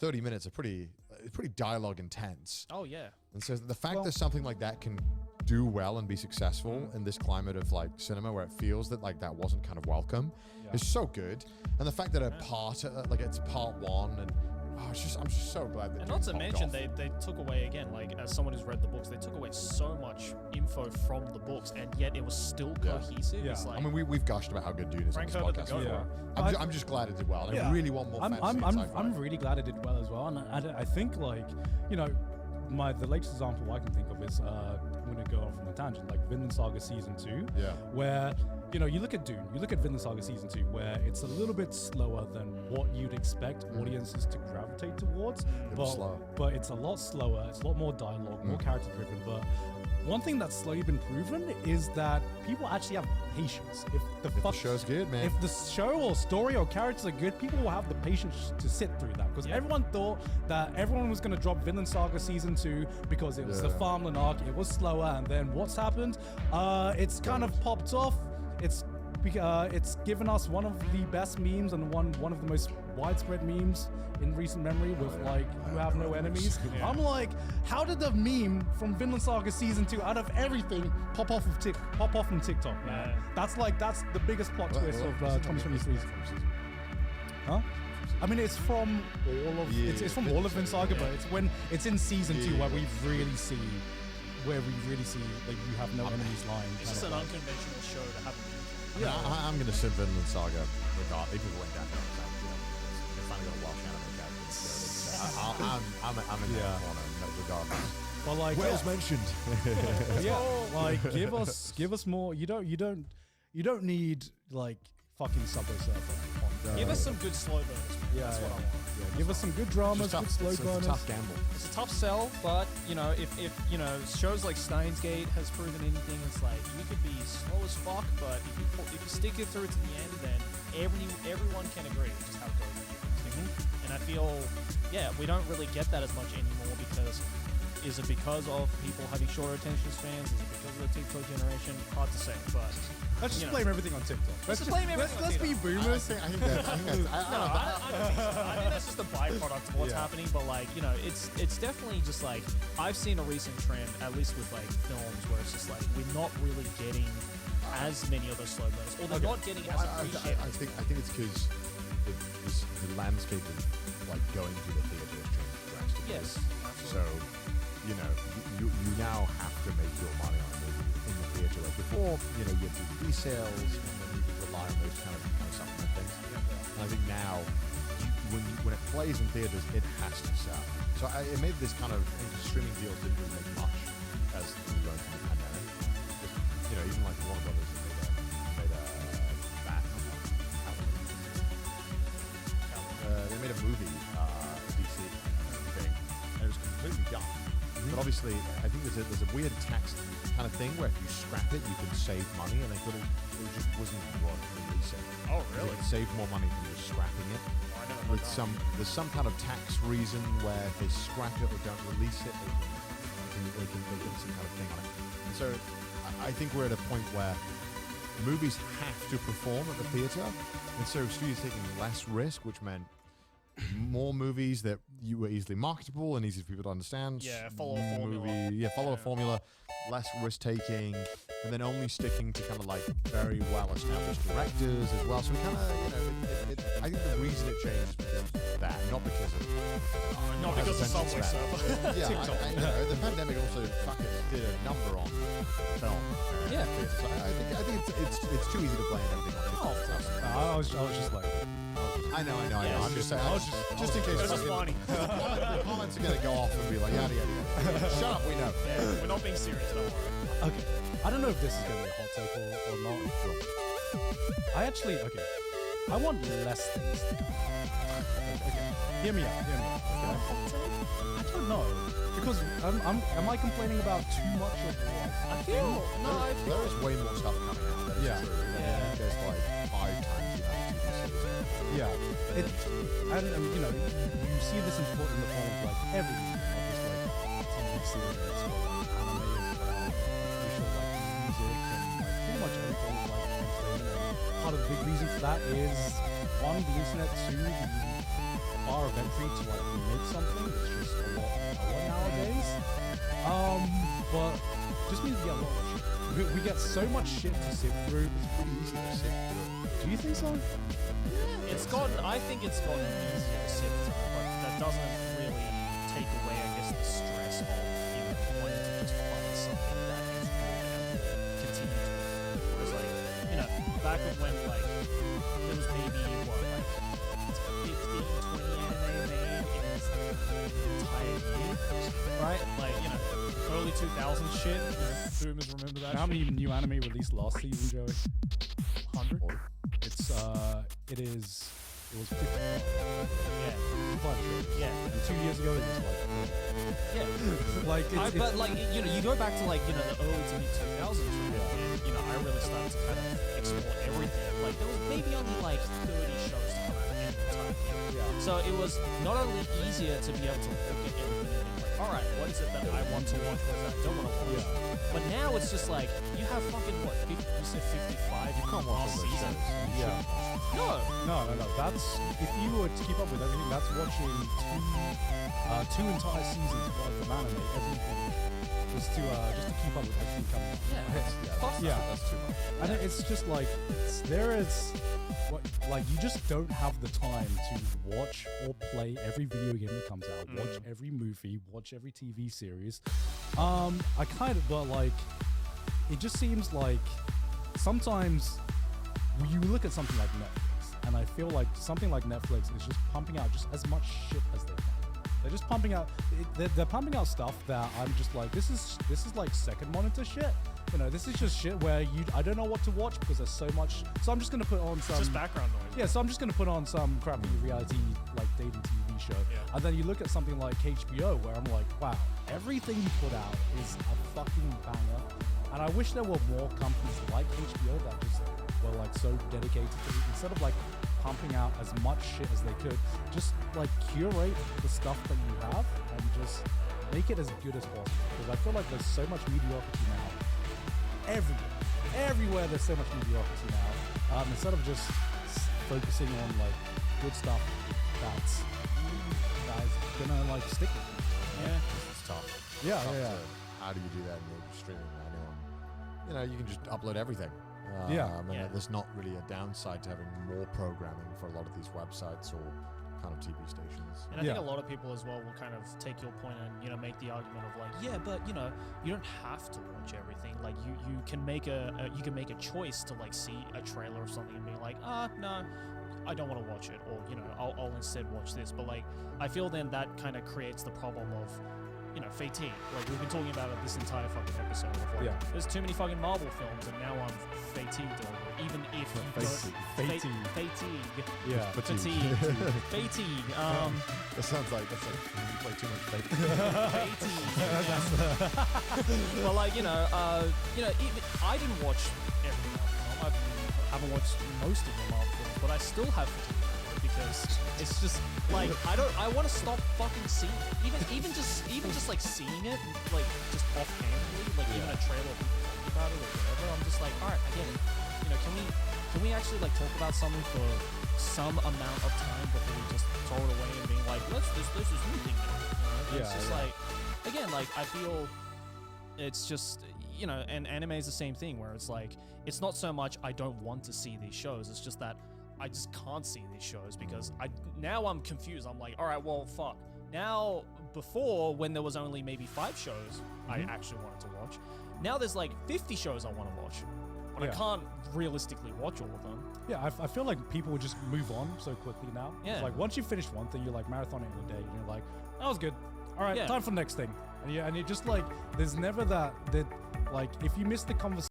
30 minutes are pretty dialogue intense. Oh yeah. And so the fact that something like that can do well and be successful in this climate of like cinema where it feels that like that wasn't kind of welcome is so good. And the fact that it's part one, and I'm just so glad that. And not to mention they took away again, like as someone who's read the books, they took away so much info from the books, and yet it was still cohesive. Yeah. It's like, I mean, we've gushed about how good Dune is on this podcast. I'm just glad it did well. And I really want more fantasy and sci-fi. I'm really glad it did well as well, and I think like the latest example I can think of is I'm going to go off on a tangent, like Vinland Saga Season 2, where you look at Dune, you look at Vinland Saga Season 2, where it's a little bit slower than what you'd expect audiences to gravitate towards, but it's a lot slower, it's a lot more dialogue, more character driven, but one thing that's slowly been proven is that people actually have patience. If the show's good, man. If the show or story or characters are good, people will have the patience to sit through that. Because everyone thought that everyone was going to drop Vinland Saga Season 2 because it was the farmland arc, it was slower, and then what's happened? It's kind of popped off. It's given us one of the best memes and one of the most widespread memes in recent memory with you have no enemies. I'm like, how did the meme from Vinland Saga Season 2 out of everything pop off from TikTok, man? That's the biggest plot twist of 2023. Huh? I mean, it's from all of it's from all of Vinland Saga, but it's when it's in Season 2 where we really see that you have no enemies line. It's just an unconventional show to have. I'm going to sit Vinland Saga regardless. People went down there. They finally got a Welsh anime character. I'm in that corner regardless. But like Wales mentioned. give us more. You don't need like fucking Subway Surfer. Give us some good slow burners. That's what I want. Give us some good dramas, good slow burners. It's a tough gamble. It's a tough sell, but if shows like Steins Gate has proven anything, it's like you could be slow as fuck, but if you stick it through to the end, then everyone can agree just how good it is. And I feel, we don't really get that as much anymore is it because of people having shorter attention spans? Is it because of the TikTok generation? Hard to say, but let's just blame everything on TikTok. Let's be boomers. I think that's just a byproduct of what's happening. But it's definitely just like I've seen a recent trend, at least with like films, where it's just like we're not really getting as many of those slow burners, or they're not getting as appreciated. I think it's because the landscape of like going to the theater has changed drastically. Yes, absolutely. So you now have to make your money on a movie in the theater. Like before, you had DVD sales, and then you could rely on those kind of supplement things. And I think now, when it plays in theaters, it has to sell. So it made this kind of streaming deals didn't really make much as we were going through the pandemic. Just, even like Warner Brothers made a they made a movie, DC thing, and it was completely dumb. But obviously, I think there's a weird tax kind of thing where if you scrap it, you can save money, and they thought it just wasn't worth releasing. Oh, really? It saved more money from just scrapping it. There's some kind of tax reason where if they scrap it or don't release it, they can get some kind of thing on it. And so I think we're at a point where movies have to perform at the theater, and so studios taking less risk, which meant more movies that you were easily marketable and easy for people to understand. Follow a formula. Follow a formula, less risk taking, and then only sticking to kind of like very well established directors as well. So we kind of, I think the reason it changed is because of that, not because of Subway Surfer. Yeah, the pandemic also fucking did a number on film. Yeah. So I think it's too easy to blame everything on it. I was just like. I know. I'm just saying. Just in case. It's just funny. The comments are gonna go off and be like, yada yada. Shut up, we know. Yeah, we're not being serious. Don't worry. Okay. I don't know if this is gonna be a hot take or not. I want less things to come out. Okay. Hear me out. Okay. I don't know because am I complaining about too much of what I feel? There is way more stuff coming out. That is true. There's like 5 times the amount of TV series. Yeah, you see this in the form of like everything, not just like TV series or anime as well. You show like music and like pretty much everything like entertainment. And part of the big reason for that is one, the internet, two, the bar of entry to like make just means we get a lot of shit. We get so much shit to sift through. It's pretty easy to sift through. Do you think so? I think it's gotten easier to sift through, but that doesn't really take away, I guess, the stress of wanting to just find something that is good and continue to. Whereas, back when there was maybe 15, 20 anime made in this entire year, right? Early 2000s shit. Boomers remember that. How many new anime released last season, Joey? 100? It was 55. Yeah. 55. Yeah. And 2 years ago, it was Yeah. You go back to the early to mid 2000s, right? And I really started to kind of explore everything. There was maybe only 30 shows to come out at any time. Yeah. So it was not only easier to be able to look at everything and be like, all right, what is it that I want to watch? What is that I don't want to watch? Yeah. But now it's just you have fucking what? You said 55. You can't watch all those season. shows. Yeah. No. No. That's if you were to keep up with everything, that's watching two entire seasons of anime every week, just to keep up with everything coming out. That's too much. And it's just you just don't have the time to watch or play every video game that comes out, watch every movie, watch every TV series. It just seems like sometimes you look at something like Netflix, and I feel like something like Netflix is just pumping out just as much shit as they can. They're just pumping out. They're pumping out stuff that I'm just like, this is like second monitor shit. This is just shit where I don't know what to watch because there's so much. So I'm just gonna put on some. It's just background noise. Yeah, so I'm just gonna put on some crappy reality dating TV show, and then you look at something like HBO where I'm like, wow, everything you put out is a fucking banger. And I wish there were more companies like HBO that just were so dedicated to it. Instead of pumping out as much shit as they could, just curate the stuff that you have and just make it as good as possible. Because I feel like there's so much mediocrity now. Everywhere there's so much mediocrity now. Instead of just focusing on good stuff that is gonna stick with you. Yeah. It's tough. Yeah, Tough yeah. to- How do you do that in your streaming manual? You can just upload everything. Yeah. There's not really a downside to having more programming for a lot of these websites or kind of TV stations. And I think a lot of people as well will kind of take your point and make the argument of but you don't have to watch everything. You can make a choice to see a trailer or something and be like, no, I don't want to watch it, or I'll instead watch this. But I feel then that kind of creates the problem of fatigue. We've been talking about it this entire fucking episode of there's too many fucking Marvel films and now I'm fatigued over it. Even if you Fatigue. Yeah. Fatigue. Fatigue. That sounds like you play too much fake. Fatigue. Well, even I didn't watch every Marvel film. I haven't watched most of the Marvel films, but I still have fatigue because it's just I want to stop fucking seeing it. Even just seeing it just offhandedly, even a trailer talking about it or whatever. I'm just all right, I get it. Can we actually talk about something for some amount of time before we just throw it away and being let's this new thing now. It's just again, I feel it's just and anime is the same thing where it's it's not so much I don't want to see these shows, it's just that I just can't see these shows because now I'm confused. I'm all right, well, fuck. Now, before, when there was only maybe 5 shows I actually wanted to watch, now there's 50 shows I want to watch, but I can't realistically watch all of them. Yeah, I feel like people would just move on so quickly now. Yeah. It's once you finish one thing, you're marathoning in a day, and you're that was good. All right, Yeah. time for the next thing. And you're just there's never that if you miss the conversation.